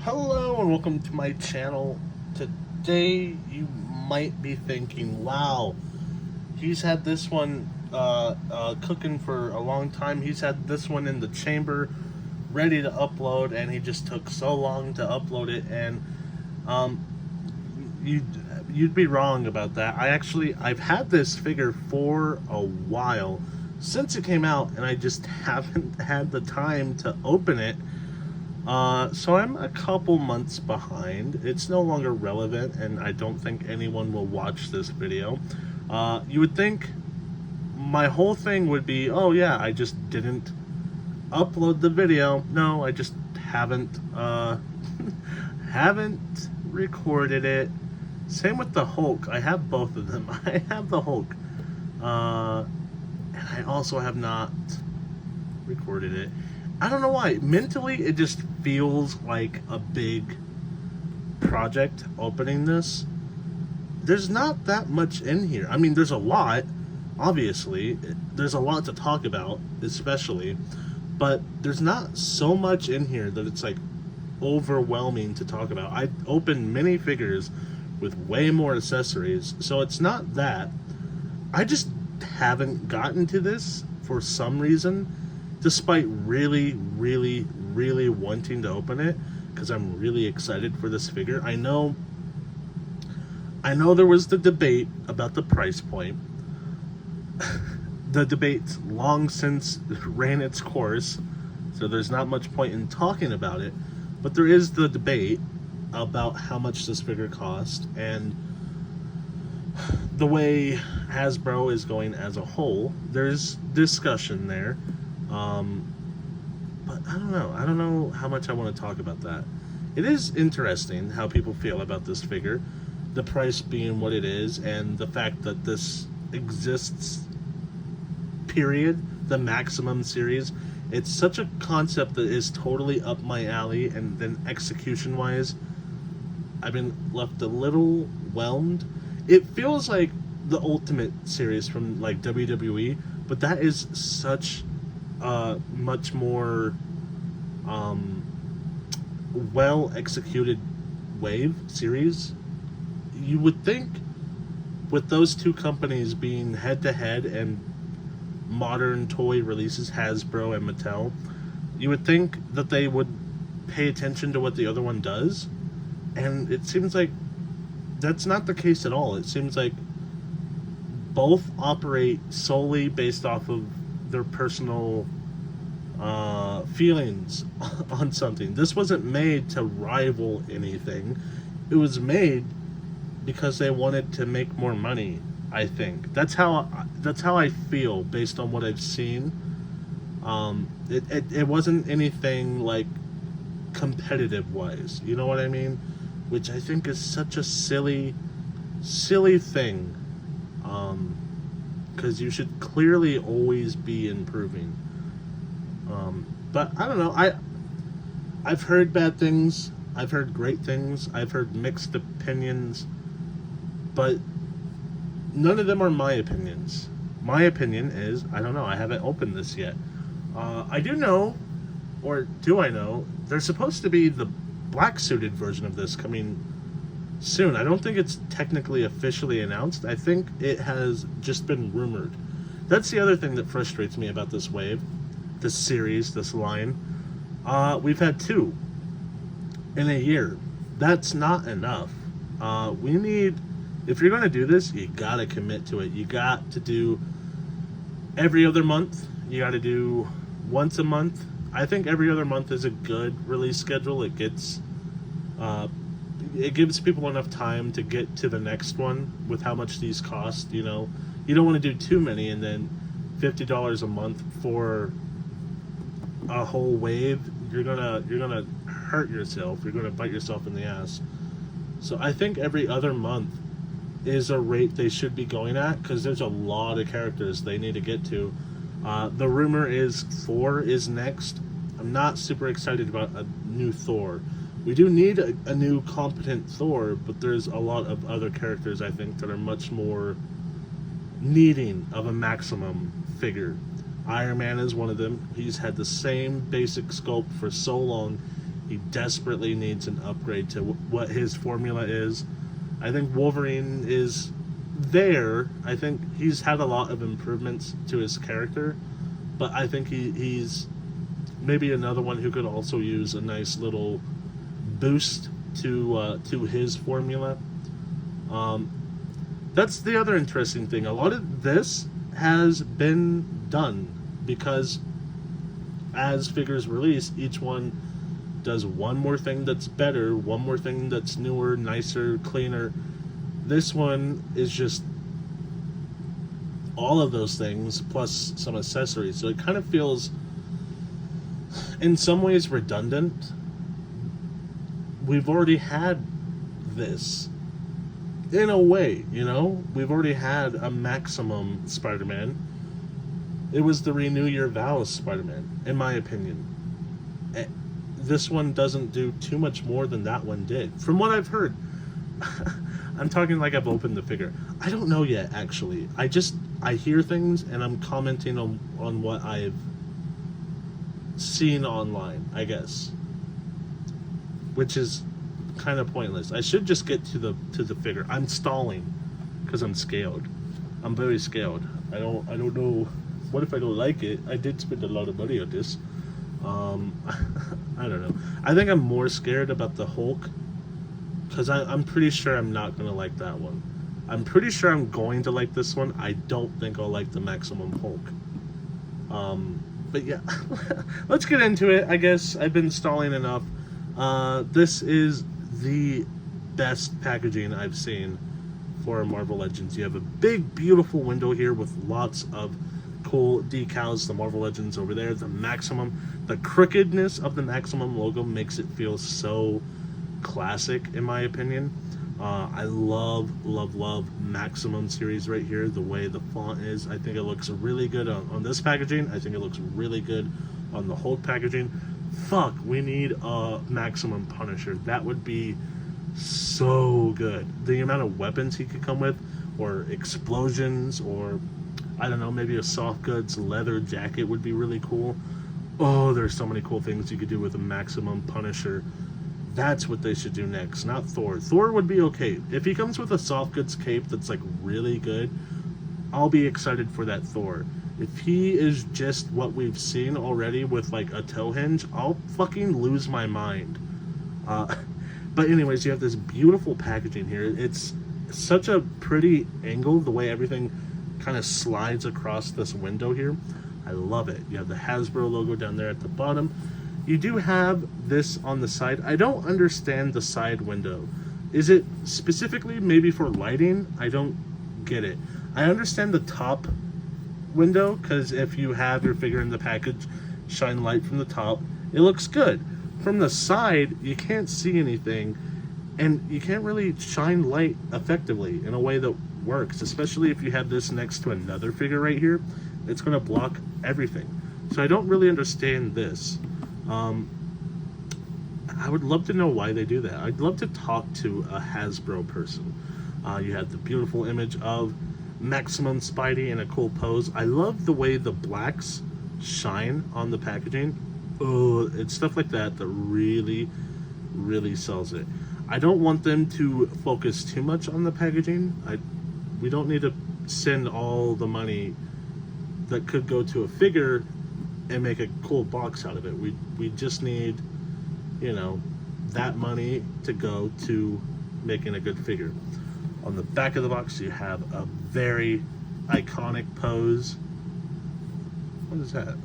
Hello and welcome to my channel. Today you might be thinking, wow, he's had this one cooking for a long time. He's had this one in the chamber ready to upload and he just took so long to upload it. And um, you'd be wrong about that. I've had this figure for a while, since it came out, and I just haven't had the time to open it. So I'm a couple months behind. It's no longer relevant, and I don't think anyone will watch this video. You would think my whole thing would be, oh yeah, I just didn't upload the video. No, I just haven't, haven't recorded it. Same with the Hulk. I have both of them. I have the Hulk. And I also have not recorded it. I don't know why. Mentally, it just feels like a big project opening this. There's not that much in here. I mean, there's a lot, obviously. There's a lot to talk about, especially. But there's not so much in here that it's like overwhelming to talk about. I opened many figures with way more accessories, so it's not that. I just haven't gotten to this for some reason, despite really wanting to open it, because I'm really excited for this figure. I know there was the debate about the price point. The debate's long since ran its course, so there's not much point in talking about it, but there is the debate about how much this figure cost, and the way Hasbro is going as a whole, there's discussion there. But I don't know how much I want to talk about that. It is interesting how people feel about this figure, the price being what it is, and the fact that this exists, period, the Maximum series. It's such a concept that is totally up my alley, and then execution wise, I've been left a little whelmed. It feels like the Ultimate series from like WWE, but that is such much more well executed wave series. You would think with those two companies being head to head and modern toy releases, Hasbro and Mattel, you would think that they would pay attention to what the other one does, and it seems like that's not the case at all. It seems like both operate solely based off of their personal feelings on something. This wasn't made to rival anything. It was made because they wanted to make more money. I think that's how I feel based on what I've seen. It wasn't anything like competitive wise. You know what I mean? Which I think is such a silly thing. Because you should clearly always be improving. But I don't know. I've heard bad things. I've heard great things. I've heard mixed opinions. But none of them are my opinions. My opinion is, I don't know. I haven't opened this yet. I do know, or do I know, there's supposed to be the black suited version of this coming soon. I don't think it's technically officially announced. I think it has just been rumored. That's the other thing that frustrates me about this wave, this series, this line. We've had two in a year. That's not enough. We need, if you're going to do this, you got to commit to it. You got to do every other month. You got to do once a month. I think every other month is a good release schedule. It gives people enough time to get to the next one with how much these cost. You know, you don't want to do too many and then $50 a month for a whole wave. You're gonna hurt yourself. You're gonna bite yourself in the ass. So I think every other month is a rate they should be going at, because there's a lot of characters they need to get to. The rumor is Thor is next. I'm not super excited about a new Thor. We do need a new competent Thor, but there's a lot of other characters I think that are much more needing of a Maximum figure. Iron Man is one of them. He's had the same basic sculpt for so long. He desperately needs an upgrade to what his formula is. I think Wolverine is there. I think he's had a lot of improvements to his character, but I think he's maybe another one who could also use a nice little boost to his formula. That's the other interesting thing. A lot of this has been done because as figures release, each one does one more thing that's better, one more thing that's newer, nicer, cleaner. This one is just all of those things plus some accessories. So it kind of feels in some ways redundant. We've already had this in a way, you know? We've already had a Maximum Spider-Man. It was the Renew Your Vows Spider-Man, in my opinion. This one doesn't do too much more than that one did, from what I've heard. I'm talking like I've opened the figure. I don't know yet, actually. I hear things and I'm commenting on what I've seen online, I guess. Which is kind of pointless. I should just get to the figure. I'm stalling because I'm scared. I'm very scared. I don't know. What if I don't like it? I did spend a lot of money on this. I don't know. I think I'm more scared about the Hulk because I'm pretty sure I'm not going to like that one. I'm pretty sure I'm going to like this one. I don't think I'll like the Maximum Hulk. But yeah, let's get into it. I guess I've been stalling enough. This is the best packaging I've seen for Marvel Legends. You have a big, beautiful window here with lots of cool decals. The Marvel Legends over there, the Maximum. The crookedness of the Maximum logo makes it feel so classic, in my opinion. I love Maximum series right here. The way the font is, I think it looks really good on this packaging. I think it looks really good on the Hulk packaging. Fuck, we need a Maximum Punisher. That would be so good. The amount of weapons he could come with, or explosions, or I don't know, maybe a soft goods leather jacket would be really cool. Oh, there's so many cool things you could do with a Maximum Punisher. That's what they should do next, not Thor. Thor would be okay. If he comes with a soft goods cape that's like really good, I'll be excited for that Thor. If he is just what we've seen already with like a toe hinge, I'll fucking lose my mind. But anyways, you have this beautiful packaging here. It's such a pretty angle, the way everything kind of slides across this window here. I love it. You have the Hasbro logo down there at the bottom. You do have this on the side. I don't understand the side window. Is it specifically maybe for lighting? I don't get it. I understand the top window, because if you have your figure in the package shine light from the top, it looks good. From the side, you can't see anything, and you can't really shine light effectively in a way that works, especially if you have this next to another figure right here. It's going to block everything. So I don't really understand this. I would love to know why they do that. I'd love to talk to a Hasbro person. You have the beautiful image of Maximum Spidey in a cool pose. I love the way the blacks shine on the packaging. Oh, it's stuff like that that really, really sells it. I don't want them to focus too much on the packaging. We don't need to send all the money that could go to a figure and make a cool box out of it. We just need, you know, that money to go to making a good figure. On the back of the box, you have a very iconic pose. What is that?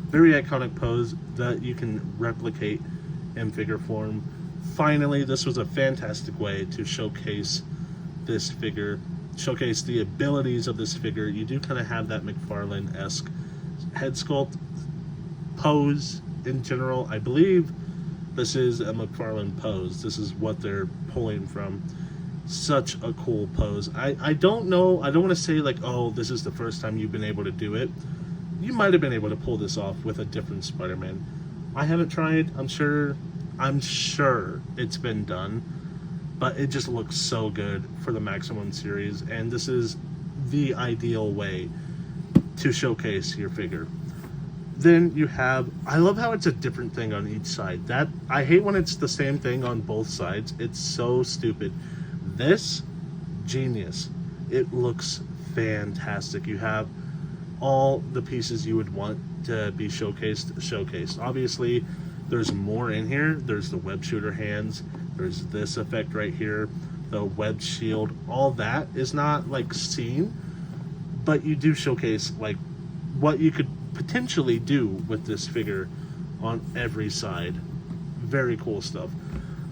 Very iconic pose that you can replicate in figure form. Finally, this was a fantastic way to showcase this figure, showcase the abilities of this figure. You do kind of have that McFarlane-esque head sculpt pose in general. I believe this is a McFarlane pose. This is what they're pulling from. Such a cool pose. I don't know, I don't want to say like, oh, this is the first time you've been able to do it. You might have been able to pull this off with a different Spider-Man. I haven't tried. I'm sure it's been done, but it just looks so good for the Maximum series, and this is the ideal way to showcase your figure. Then you have, I love how it's a different thing on each side. That, I hate when it's the same thing on both sides. It's so stupid. This, genius. It looks fantastic. You have all the pieces you would want to be showcased. Obviously, there's more in here. There's the web shooter hands. There's this effect right here, the web shield. All that is not like seen, but you do showcase like what you could potentially do with this figure on every side. Very cool stuff.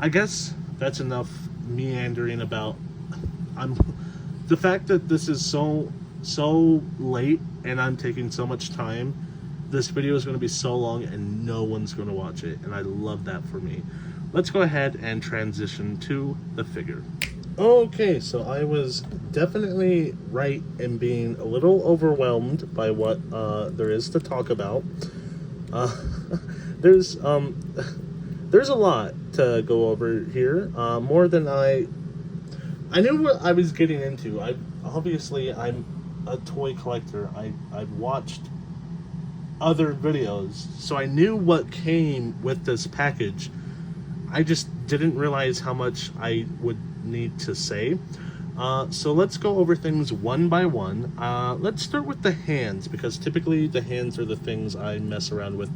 I guess that's enough meandering about the fact that this is so late and I'm taking so much time. This video is going to be so long and no one's going to watch it, and I love that for me. Let's go ahead and transition to the figure. Okay, so I was definitely right in being a little overwhelmed by what there is to talk about. There's a lot to go over here, more than I knew what I was getting into. I'm a toy collector. I've watched other videos, so I knew what came with this package. I just didn't realize how much I would need to say. So let's go over things one by one. Let's start with the hands, because typically the hands are the things I mess around with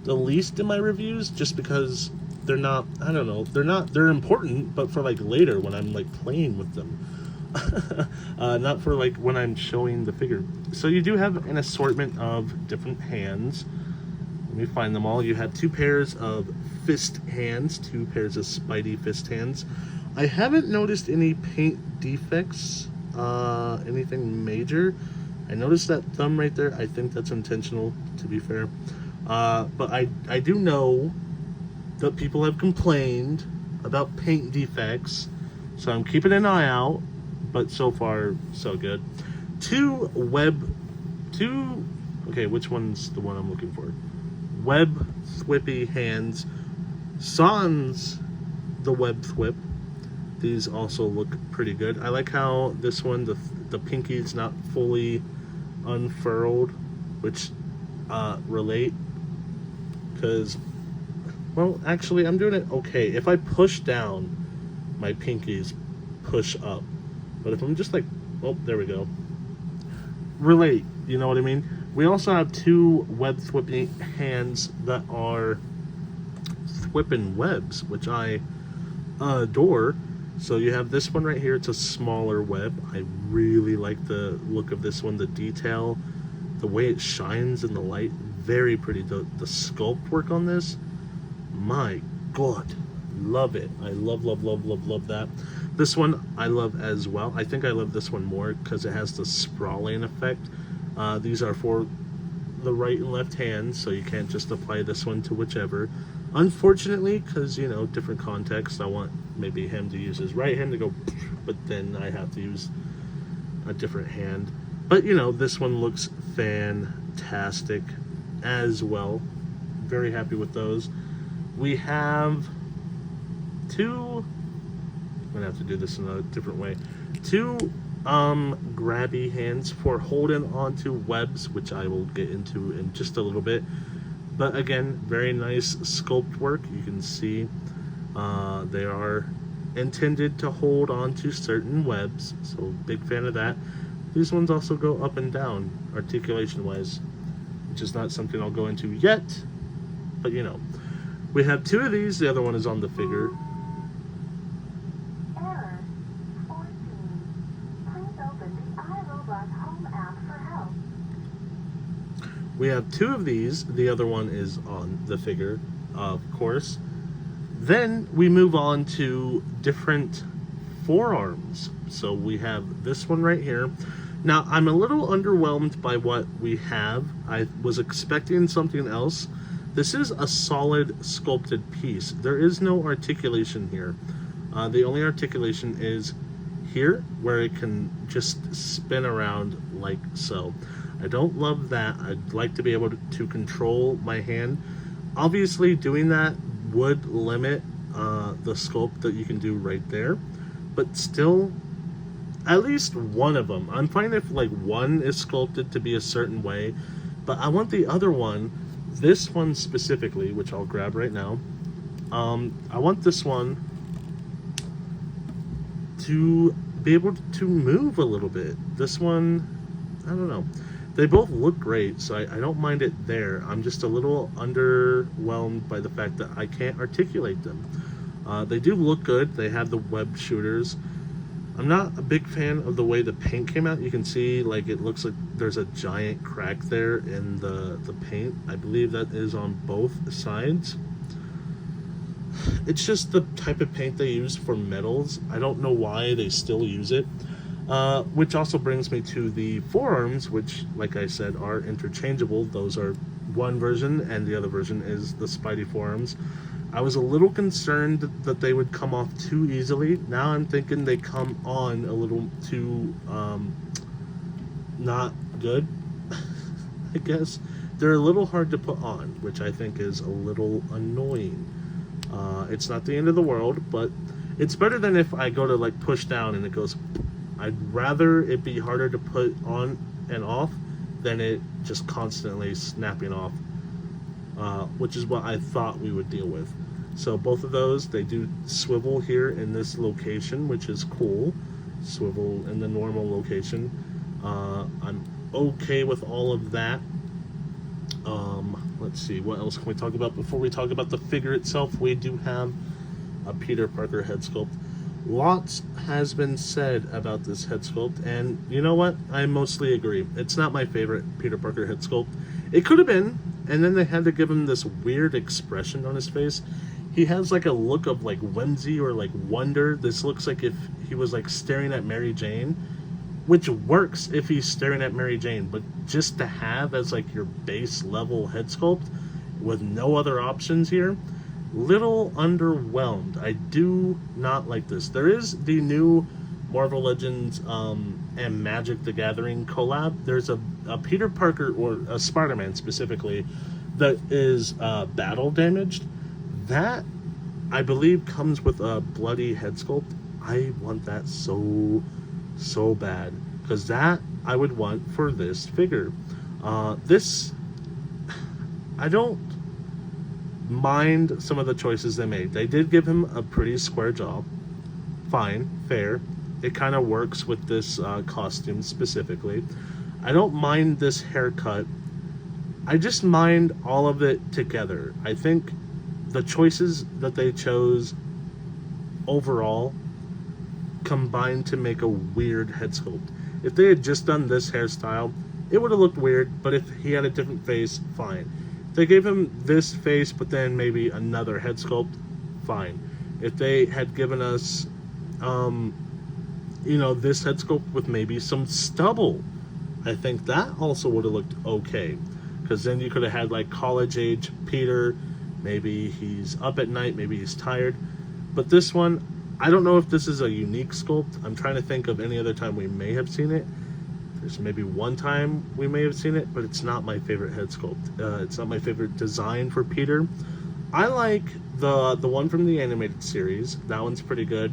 the least in my reviews, just because they're not, I don't know, they're important, but for like later when I'm like playing with them. Not for like when I'm showing the figure. So you do have an assortment of different hands. Let me find them all. You have 2 pairs of fist hands, 2 pairs of Spidey fist hands. I haven't noticed any paint defects, anything major. I noticed that thumb right there. I think that's intentional, to be fair. But I do know that people have complained about paint defects, so I'm keeping an eye out. But so far, so good. 2, okay, which one's the one I'm looking for? Web Thwippy hands. Sans the Web Thwip. These also look pretty good. I like how this one, the pinky's not fully unfurled, which relate, because, well, actually, I'm doing it okay. If I push down, my pinkies push up. But if I'm just like, oh, there we go. Relate, you know what I mean? We also have 2 web thwipping hands that are thwipping webs, which I adore. So you have this one right here. It's a smaller web. I really like the look of this one, the detail, the way it shines in the light. Very pretty. The sculpt work on this, my God, love it. I love that. This one I love as well. I think I love this one more because it has the sprawling effect. These are for the right and left hands, so you can't just apply this one to whichever. Unfortunately, because, you know, different context, I want maybe him to use his right hand to go, but then I have to use a different hand. But, you know, this one looks fantastic as well. Very happy with those. We have 2, I'm gonna have to do this in a different way. 2 grabby hands for holding onto webs, which I will get into in just a little bit. But again, very nice sculpt work. You can see they are intended to hold onto certain webs, so big fan of that. These ones also go up and down articulation wise, which is not something I'll go into yet, but you know. We have 2 of these. The other one is on the figure. Error 14. Please open the iRobot Home app for help. We have 2 of these. The other one is on the figure, of course. Then we move on to different forearms. So we have this one right here. Now, I'm a little underwhelmed by what we have. I was expecting something else. This is a solid sculpted piece. There is no articulation here. The only articulation is here, where it can just spin around like so. I don't love that. I'd like to be able to control my hand. Obviously, doing that would limit the sculpt that you can do right there. But still, at least one of them. I'm fine if like one is sculpted to be a certain way, But I want the other one, this one specifically, which I'll grab right now. I want this one to be able to move a little bit. This one, I don't know. They both look great, so I don't mind it there. I'm just a little underwhelmed by the fact that I can't articulate them. They do look good. They have the web shooters. I'm not a big fan of the way the paint came out. You can see, like, it looks like there's a giant crack there in the paint. I believe that is on both sides. It's just the type of paint they use for metals. I don't know why they still use it. Which also brings me to the forearms, which, like I said, are interchangeable. Those are one version, and the other version is the Spidey forearms. I was a little concerned that they would come off too easily. Now I'm thinking they come on a little too not good, I guess. They're a little hard to put on, which I think is a little annoying. It's not the end of the world, but it's better than if I go to, like, push down and it goes. I'd rather it be harder to put on and off than it just constantly snapping off, which is what I thought we would deal with. So both of those, they do swivel here in this location, which is cool. Swivel in the normal location. I'm okay with all of that. Let's see, what else can we talk about? Before we talk about the figure itself, we do have a Peter Parker head sculpt. Lots has been said about this head sculpt, and you know what? I mostly agree. It's not my favorite Peter Parker head sculpt. It could have been, and then they had to give him this weird expression on his face. He has like a look of like whimsy or like wonder. This looks like if he was like staring at Mary Jane, which works if he's staring at Mary Jane, but just to have as like your base level head sculpt with no other options here, little underwhelmed. I do not like this. There is the new Marvel Legends and Magic the Gathering collab. There's a Peter Parker, or a Spider-Man specifically, that is battle damaged. That, I believe, comes with a bloody head sculpt. I want that so bad, because that I would want for this figure. This, I don't mind some of the choices they made. They did give him a pretty square jaw. Fine, fair. It kind of works with this costume specifically. I don't mind this haircut. I just mind all of it together. I think the choices that they chose overall combined to make a weird head sculpt. If they had just done this hairstyle, it would have looked weird, but if he had a different face, fine. If they gave him this face, but then maybe another head sculpt, fine. If they had given us, this head sculpt with maybe some stubble, I think that also would have looked okay. Because then you could have had like college age Peter, maybe he's up at night, maybe he's tired. But this one, I don't know if this is a unique sculpt. I'm trying to think of any other time we may have seen it. There's maybe one time we may have seen it, but it's not my favorite head sculpt. It's not my favorite design for Peter. I like the one from the animated series. That one's pretty good.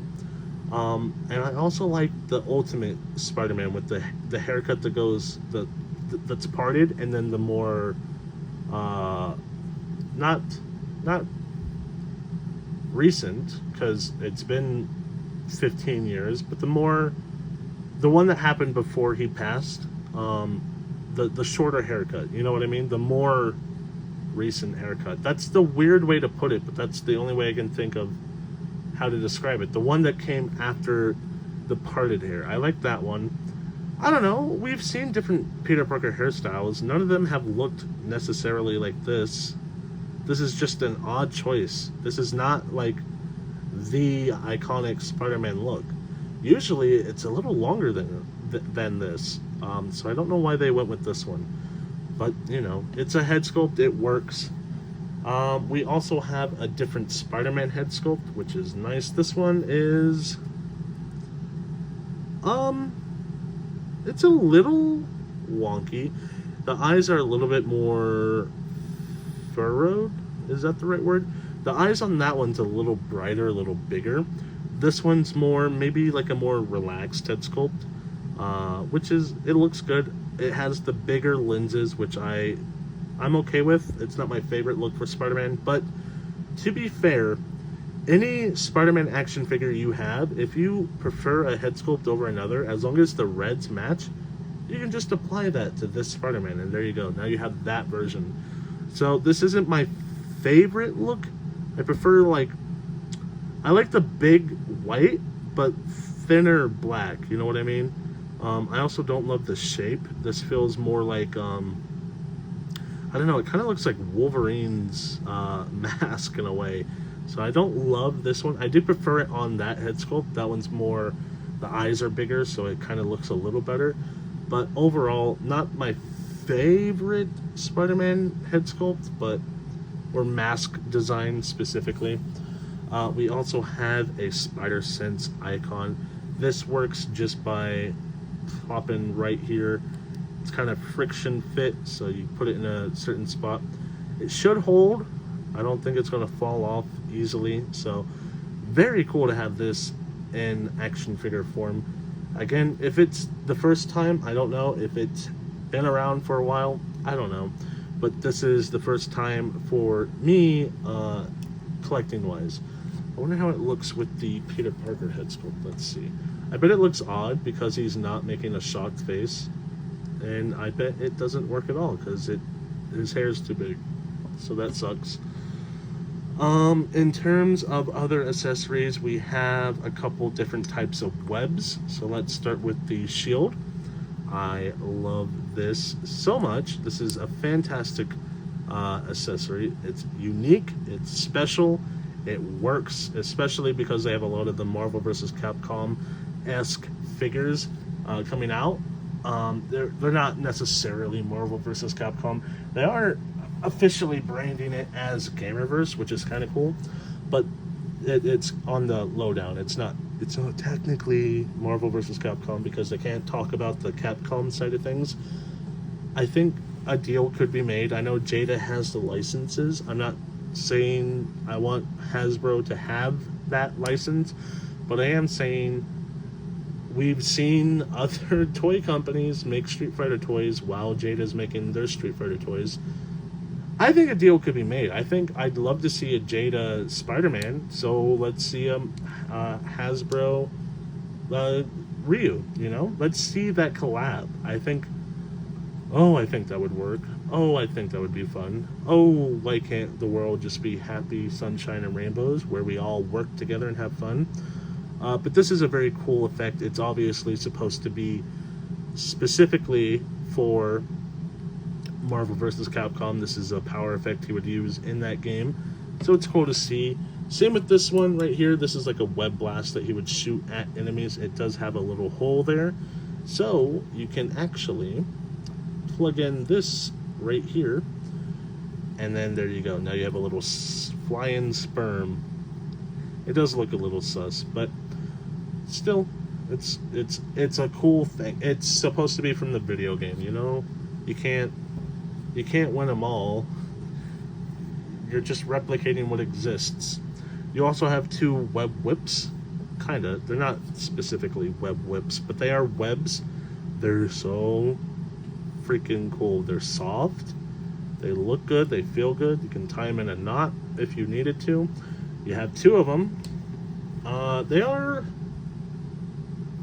And I also like the Ultimate Spider-Man with the haircut that goes that's parted, and then the more not recent, because it's been 15 years, but the one that happened before he passed, the shorter haircut, you know what I mean? The more recent haircut. That's the weird way to put it, but that's the only way I can think of how to describe it. The one that came after the parted hair. I like that one. I don't know. We've seen different Peter Parker hairstyles. None of them have looked necessarily like this. This is just an odd choice. This is not like the iconic Spider-Man look. Usually it's a little longer than this. So I don't know why they went with this one. But, it's a head sculpt. It works. We also have a different Spider-Man head sculpt, which is nice. This one is... it's a little wonky. The eyes are a little bit more furrowed. Is that the right word? The eyes on that one's a little brighter, a little bigger. This one's more, maybe like a more relaxed head sculpt. which is, it looks good. It has the bigger lenses, which I'm okay with. It's not my favorite look for Spider-Man, but to be fair, any Spider-Man action figure you have, if you prefer a head sculpt over another, as long as the reds match, you can just apply that to this Spider-Man, and there you go. Now you have that version. So this isn't my favorite look. I prefer, like, I like the big white, but thinner black, you know what I mean? I also don't love the shape. This feels more like, I don't know, it kind of looks like Wolverine's mask in a way. So I don't love this one. I do prefer it on that head sculpt. That one's more, the eyes are bigger, so it kind of looks a little better. But overall, not my favorite Spider-Man head sculpt, but, or mask design specifically. We also have a Spider Sense icon. This works just by plopping right here. It's kind of friction fit, so you put it in a certain spot. It should hold. I don't think it's going to fall off easily. So very cool to have this in action figure form. Again, if it's the first time, I don't know. If it's been around for a while, I don't know. But this is the first time for me, collecting wise. I wonder how it looks with the Peter Parker head sculpt. Let's see. I bet it looks odd because he's not making a shocked face. And I bet it doesn't work at all because his hair is too big. So that sucks. In terms of other accessories, we have a couple different types of webs. So let's start with the shield. I love this so much. This is a fantastic accessory. It's unique, it's special, it works, especially because they have a lot of the Marvel vs. Capcom-esque figures coming out. They're not necessarily Marvel vs. Capcom. They are officially branding it as Gamerverse, which is kind of cool, but it's on the lowdown. It's not technically Marvel vs. Capcom because they can't talk about the Capcom side of things. I think a deal could be made. I know Jada has the licenses. I'm not saying I want Hasbro to have that license, but I am saying we've seen other toy companies make Street Fighter toys while Jada's making their Street Fighter toys. I think a deal could be made. I think I'd love to see a Jada Spider-Man, so let's see a Hasbro Ryu, you know? Let's see that collab. I think that would work. I think that would be fun. Why can't the world just be happy, sunshine, and rainbows, where we all work together and have fun? But this is a very cool effect. It's obviously supposed to be specifically for Marvel vs. Capcom. This is a power effect he would use in that game, so it's cool to see. Same with this one right here. This is like a web blast that he would shoot at enemies. It does have a little hole there, so you can actually plug in this right here, and then there you go. Now you have a little flying sperm. It does look a little sus, but still, it's a cool thing. It's supposed to be from the video game, you know. You can't win them all. You're just replicating what exists. You also have two web whips. Kinda. They're not specifically web whips, but they are webs. They're so freaking cool. They're soft. They look good. They feel good. You can tie them in a knot if you needed to. You have two of them. They are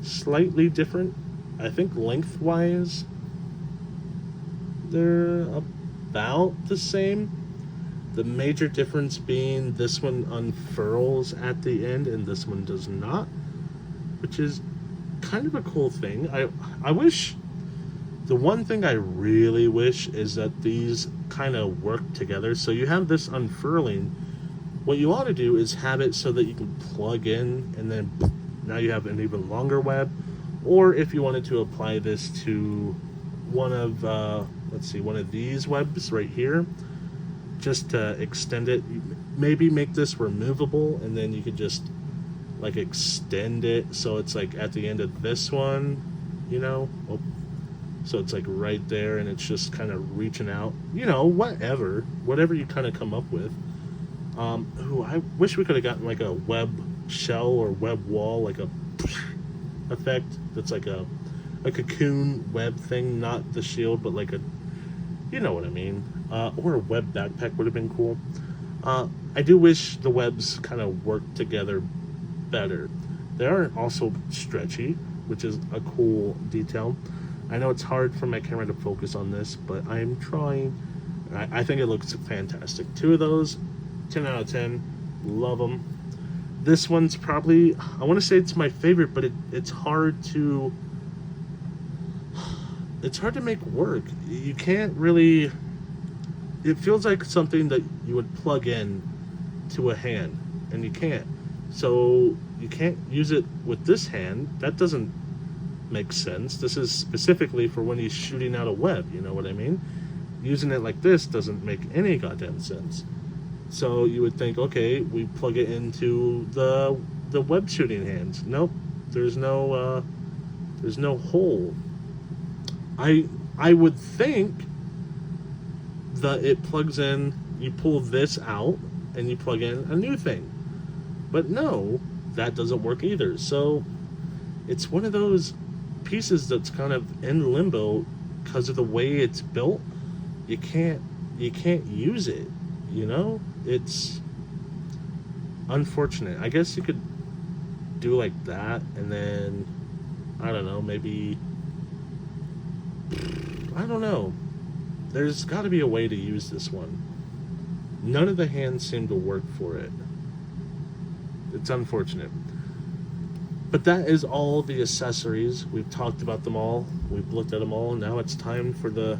slightly different. I think lengthwise they're about the same. The major difference being this one unfurls at the end and this one does not, which is kind of a cool thing. I wish, the one thing I really wish is that these kind of work together. So you have this unfurling. What you ought to do is have it so that you can plug in and then now you have an even longer web. Or if you wanted to apply this to one of, one of these webs right here, just to extend it, maybe make this removable and then you could just like extend it so it's like at the end of this one, you know. So it's like right there and it's just kind of reaching out, you know, whatever you kind of come up with. I wish we could have gotten like a web shell or web wall, like a effect that's like a a cocoon web thing, not the shield, but like a, you know what I mean. Or a web backpack would have been cool. I do wish the webs kind of worked together better. They are also stretchy, which is a cool detail. I know it's hard for my camera to focus on this, but I am trying. I think it looks fantastic. 2 of those, 10 out of 10. Love them. This one's probably, I want to say it's my favorite, but it's hard to make work. You can't really, it feels like something that you would plug in to a hand, and you can't. So you can't use it with this hand. That doesn't make sense. This is specifically for when he's shooting out a web, you know what I mean? Using it like this doesn't make any goddamn sense. So you would think, okay, we plug it into the web shooting hands. Nope, there's no hole. I would think that it plugs in. You pull this out and you plug in a new thing, but no, that doesn't work either. So it's one of those pieces that's kind of in limbo because of the way it's built. You can't use it, you know? It's unfortunate. I guess you could do like that, and then I don't know, maybe, I don't know. There's got to be a way to use this one. None of the hands seem to work for it. It's unfortunate. But that is all the accessories. We've talked about them all. We've looked at them all. Now it's time for the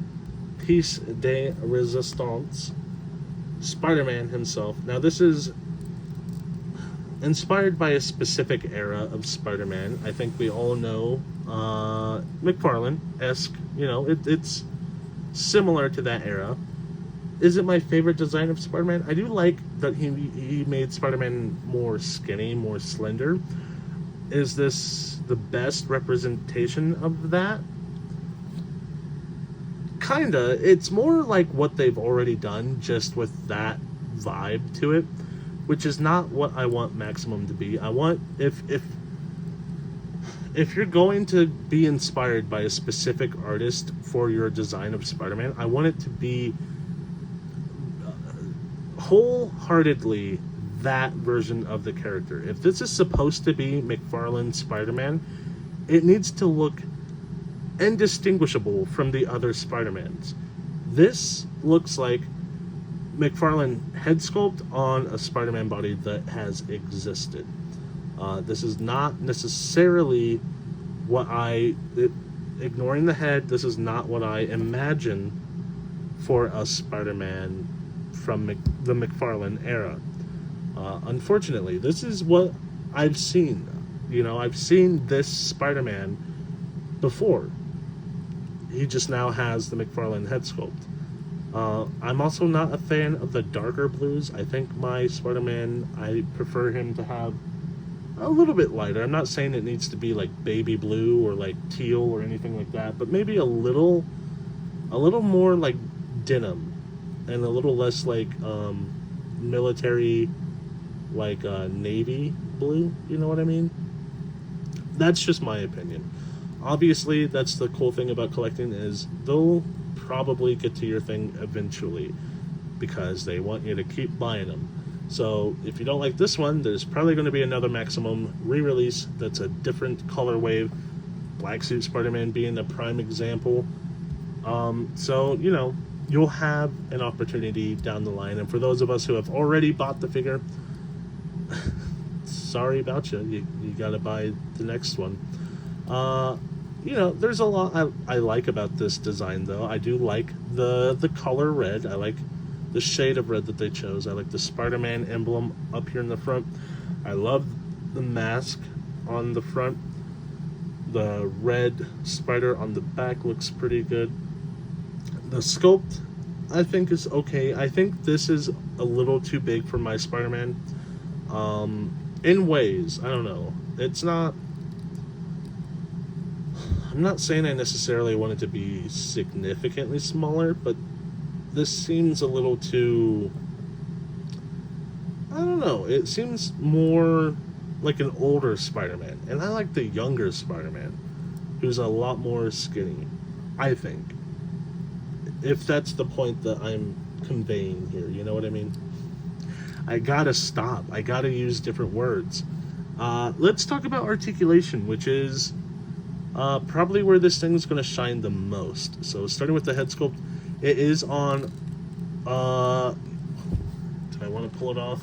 piece de resistance. Spider-Man himself. Now this is inspired by a specific era of Spider-Man. I think we all know McFarlane-esque. You know, it's similar to that era. Is it my favorite design of Spider-Man? I do like that he made Spider-Man more skinny, more slender. Is this the best representation of that? Kinda. It's more like what they've already done, just with that vibe to it, which is not what I want Maximum to be. I want, if you're going to be inspired by a specific artist for your design of Spider-Man, I want it to be wholeheartedly that version of the character. If this is supposed to be McFarlane's Spider-Man, it needs to look indistinguishable from the other Spider-Mans. This looks like McFarlane head sculpt on a Spider-Man body that has existed. This is not necessarily what ignoring the head, this is not what I imagine for a Spider-Man from the McFarlane era. Unfortunately, this is what I've seen. You know, I've seen this Spider-Man before. He just now has the McFarlane head sculpt. I'm also not a fan of the darker blues. I think my Spider-Man, I prefer him to have a little bit lighter. I'm not saying it needs to be like baby blue or like teal or anything like that, but maybe a little more like denim and a little less like military, like navy blue. You know what I mean? That's just my opinion. Obviously, that's the cool thing about collecting, is they'll probably get to your thing eventually because they want you to keep buying them. So if you don't like this one, there's probably going to be another Maximum re-release that's a different color wave, Black Suit Spider-Man being a prime example. So, you know, you'll have an opportunity down the line. And for those of us who have already bought the figure, sorry about you. You got to buy the next one. You know, there's a lot I like about this design, though. I do like the color red. I like the shade of red that they chose. I like the Spider-Man emblem up here in the front. I love the mask on the front. The red spider on the back looks pretty good. The sculpt, I think, is okay. I think this is a little too big for my Spider-Man. In ways, I don't know. It's not... I'm not saying I necessarily want it to be significantly smaller, but this seems a little too... I don't know. It seems more like an older Spider-Man. And I like the younger Spider-Man. who's a lot more skinny, I think. If that's the point that I'm conveying here, you know what I mean? I gotta stop. I gotta use different words. Let's talk about articulation, which is probably where this thing's gonna shine the most. So starting with the head sculpt, it is on. Do I want to pull it off?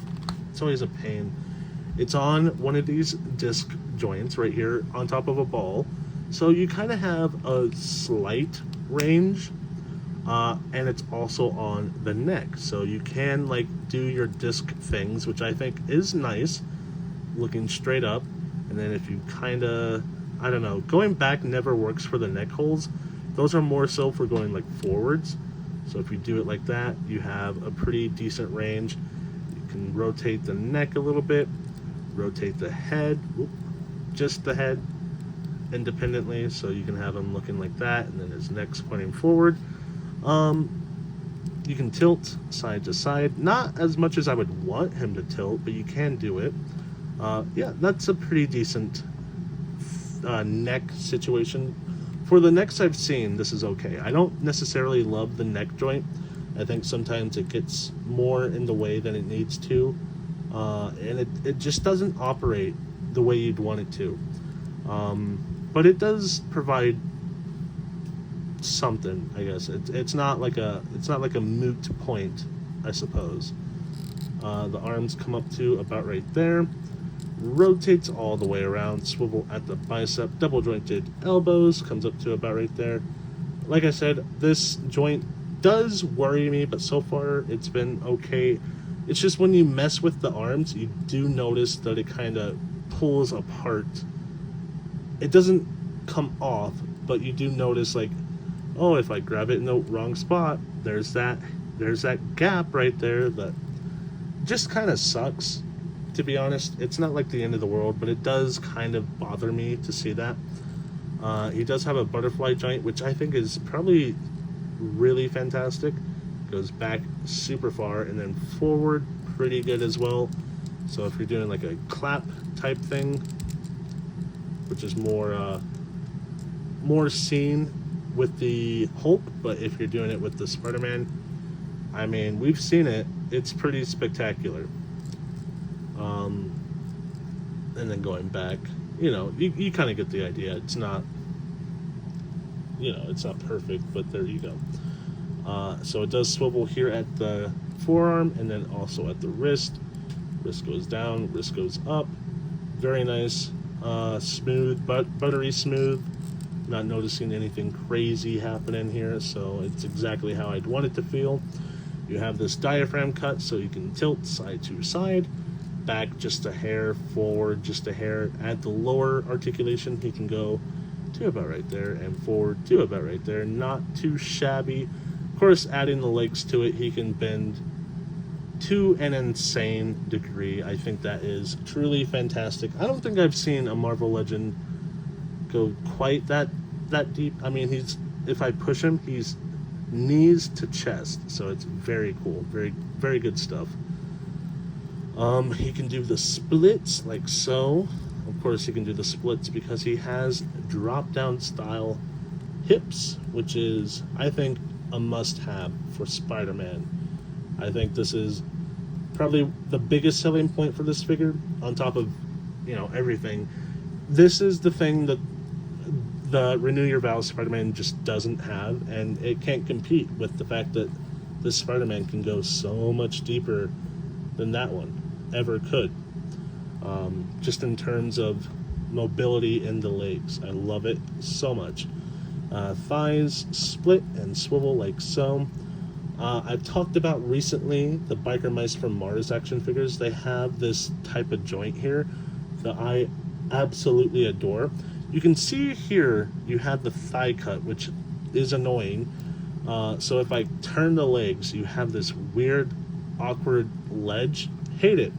It's always a pain. It's on one of these disc joints right here on top of a ball. So you kind of have a slight range, and it's also on the neck. So you can like do your disc things, which I think is nice, looking straight up. And then if you kind of, I don't know, going back never works for the neck holes. Those are more so for going like forwards. So if you do it like that, you have a pretty decent range. You can rotate the neck a little bit, rotate the head, just the head independently, so you can have him looking like that, and then his neck's pointing forward. You can tilt side to side, not as much as I would want him to tilt, but you can do it. Yeah, that's a pretty decent neck situation. For the necks I've seen, this is okay. I don't necessarily love the neck joint. I think sometimes it gets more in the way than it needs to, and it just doesn't operate the way you'd want it to. But it does provide something, I guess. It's not like a moot point, I suppose. The arms come up to about right there. Rotates all the way around, swivel at the bicep, double jointed elbows, comes up to about right there. Like I said, this joint does worry me, but so far it's been okay. It's just when you mess with the arms, you do notice that it kind of pulls apart. It doesn't come off, but you do notice like, oh, if I grab it in the wrong spot, there's that gap right there that just kind of sucks. To be honest, it's not like the end of the world, but it does kind of bother me to see that. He does have a butterfly joint, which I think is probably really fantastic. Goes back super far and then forward pretty good as well. So if you're doing like a clap type thing, which is more seen with the Hulk, but if you're doing it with the Spider-Man, I mean, we've seen it. It's pretty spectacular. And then going back, you kind of get the idea. It's not, it's not perfect, but there you go. So it does swivel here at the forearm and then also at the wrist. Wrist goes down, wrist goes up. Very nice, smooth, buttery smooth. Not noticing anything crazy happening here, so it's exactly how I'd want it to feel. You have this diaphragm cut, so you can tilt side to side. Back just a hair, forward just a hair. At the lower articulation, he can go to about right there and forward to about right there. Not too shabby. Of course, adding the legs to it, he can bend to an insane degree. I think that is truly fantastic. I don't think I've seen a Marvel Legend go quite that deep. I mean, if I push him, he's knees to chest, so it's very cool. Very, very good stuff. He can do the splits like so. Of course, he can do the splits because he has drop-down style hips, which is, I think, a must-have for Spider-Man. I think this is probably the biggest selling point for this figure, on top of, everything. This is the thing that the Renew Your Vows Spider-Man just doesn't have, and it can't compete with the fact that this Spider-Man can go so much deeper than that one ever could. Just in terms of mobility in the legs. I love it so much. Thighs split and swivel like so. I've talked about recently the Biker Mice from Mars action figures. They have this type of joint here that I absolutely adore. You can see here you have the thigh cut, which is annoying. So if I turn the legs, you have this weird, awkward ledge. Hate it.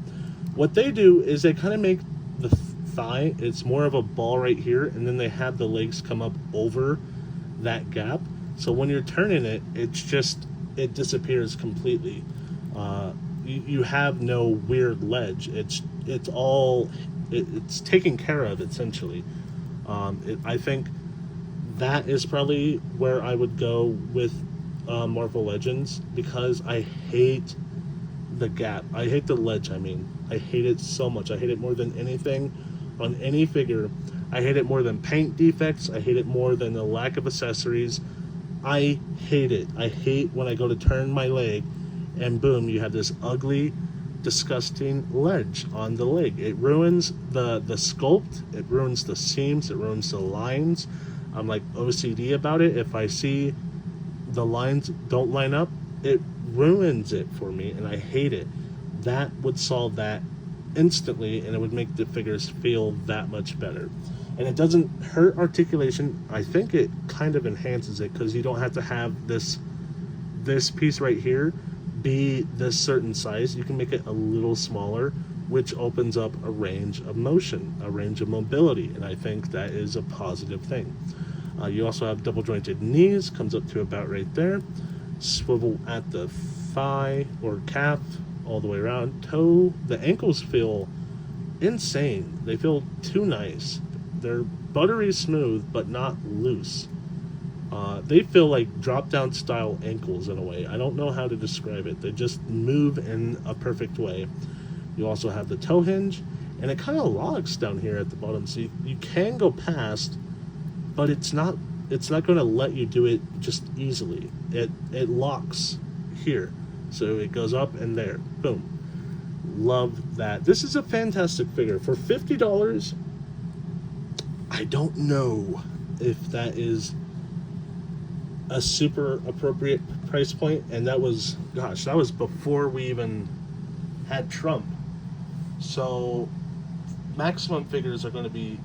What they do is they kind of make the thigh, it's more of a ball right here, and then they have the legs come up over that gap. So when you're turning it, it disappears completely. You have no weird ledge. It's taken care of essentially. I think that is probably where I would go with Marvel Legends, because I hate the gap. I hate the ledge, I mean. I hate it so much. I hate it more than anything on any figure. I hate it more than paint defects. I hate it more than the lack of accessories. I hate it. I hate when I go to turn my leg and boom, you have this ugly, disgusting ledge on the leg. It ruins the sculpt. It ruins the seams. It ruins the lines. I'm like OCD about it. If I see the lines don't line up, it ruins it for me, and I hate it. That would solve that instantly, and it would make the figures feel that much better. And it doesn't hurt articulation. I think it kind of enhances it, because you don't have to have this piece right here be this certain size. You can make it a little smaller, which opens up a range of motion, a range of mobility, and I think that is a positive thing. You also have double jointed knees, comes up to about right there. Swivel at the thigh or calf all the way around. Toe, the ankles feel insane. They feel too nice. They're buttery smooth, but not loose. They feel like drop-down style ankles in a way. I don't know how to describe it. They just move in a perfect way. You also have the toe hinge, and it kind of locks down here at the bottom, so you can go past, but it's not going to let you do it just easily. It locks here, so it goes up and there. Boom. Love that. This is a fantastic figure for $50. I don't know if that is a super appropriate price point, and that was before we even had Trump. So Maximum figures are going to be,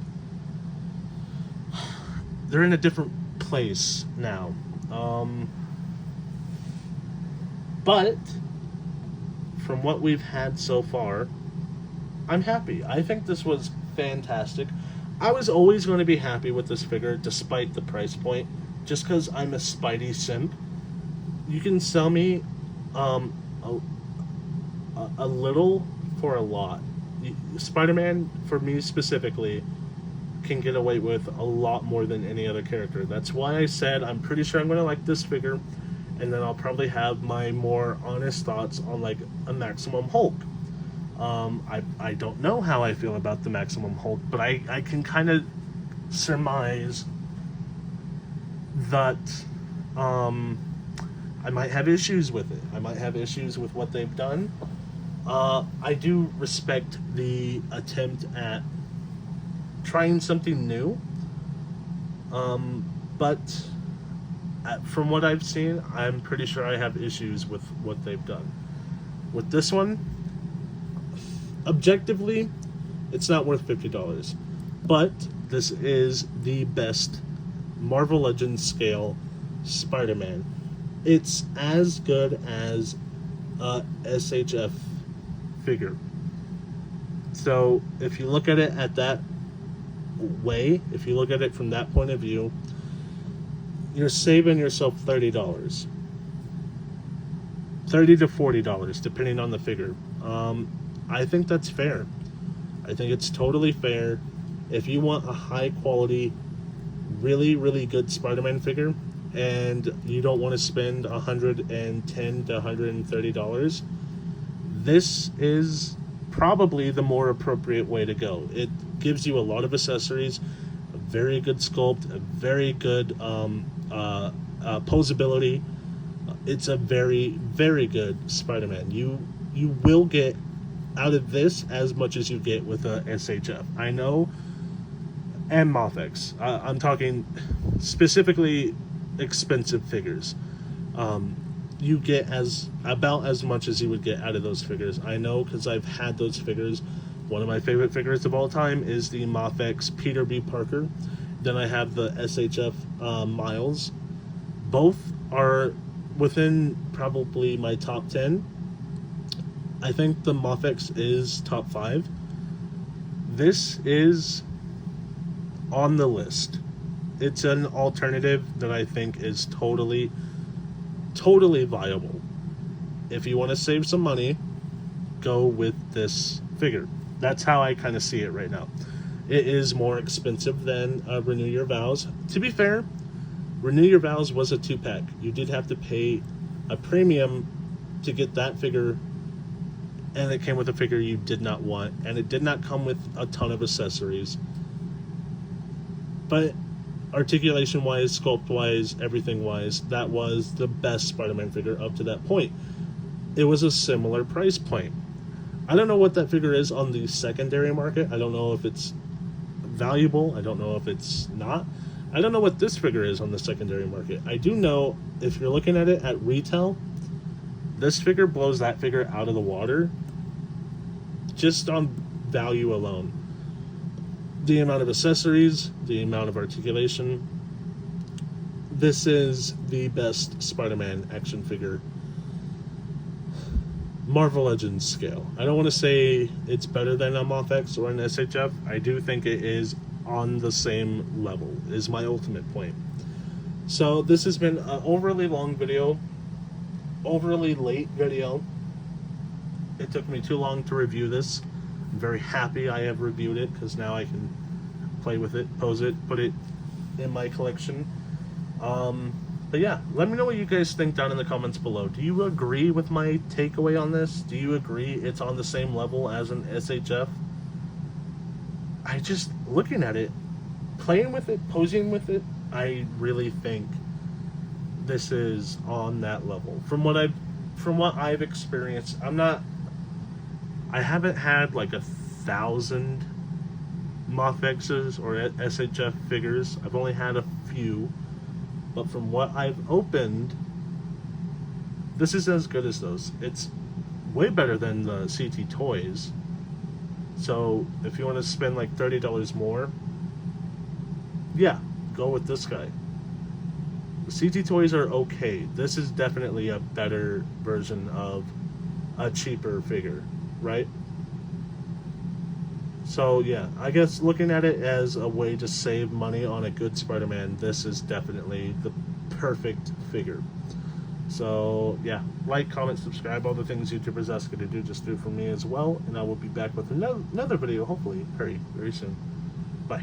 they're in a different place now. But from what we've had so far, I'm happy. I think this was fantastic. I was always going to be happy with this figure despite the price point, just because I'm a Spidey simp. You can sell me a little for a lot. Spider-Man, for me specifically, can get away with a lot more than any other character. That's why I said I'm pretty sure I'm going to like this figure, and then I'll probably have my more honest thoughts on like a Maximum Hulk. I don't know how I feel about the Maximum Hulk, but I can kind of surmise that I might have issues with it. I might have issues with what they've done. I do respect the attempt at trying something new, but from what I've seen, I'm pretty sure I have issues with what they've done. With this one, objectively, it's not worth $50, but this is the best Marvel Legends scale Spider-Man. It's as good as a SHF figure. So if you look at it at that way, if you look at it from that point of view, you're saving yourself $30. $30 to $40, depending on the figure. I think that's fair. I think it's totally fair. If you want a high quality, really, really good Spider-Man figure, and you don't want to spend $110 to $130, this is probably the more appropriate way to go. It gives you a lot of accessories, a very good sculpt, a very good posability. It's a very, very good Spider-Man. You will get out of this as much as you get with a SHF. I know, and Mafex. I'm talking specifically expensive figures. You get about as much as you would get out of those figures. I know, because I've had those figures. One of my favorite figures of all time is the Mafex Peter B. Parker. Then I have the SHF Miles. Both are within probably my top 10. I think the Mafex is top 5. This is on the list. It's an alternative that I think is totally viable. If you want to save some money, go with this figure. That's how I kind of see it right now. It is more expensive than Renew Your Vows. To be fair, Renew Your Vows was a 2-pack. You did have to pay a premium to get that figure, and it came with a figure you did not want, and it did not come with a ton of accessories. But articulation wise, sculpt wise, everything wise, that was the best Spider-Man figure up to that point. It was a similar price point. I don't know what that figure is on the secondary market. I don't know if it's valuable. I don't know if it's not. I don't know what this figure is on the secondary market. I do know if you're looking at it at retail, this figure blows that figure out of the water just on value alone. The amount of accessories, the amount of articulation. This is the best Spider-Man action figure. Marvel Legends scale. I don't want to say it's better than a Moth X or an SHF. I do think it is on the same level, is my ultimate point. So this has been an overly long video, overly late video. It took me too long to review this. I'm very happy I have reviewed it, because now I can play with it, pose it, put it in my collection. But yeah, let me know what you guys think down in the comments below. Do you agree with my takeaway on this? Do you agree it's on the same level as an SHF? I just, looking at it, playing with it, posing with it, I really think this is on that level. From what I've experienced, I haven't had like 1,000 Moth X's or SHF figures. I've only had a few. But from what I've opened, this is as good as those. It's way better than the CT Toys. So if you want to spend like $30 more, yeah, go with this guy. The CT Toys are okay. This is definitely a better version of a cheaper figure, right? So yeah, I guess looking at it as a way to save money on a good Spider-Man, this is definitely the perfect figure. So yeah, like, comment, subscribe, all the things YouTubers ask you to do, just do for me as well. And I will be back with another video, hopefully very, very soon. Bye.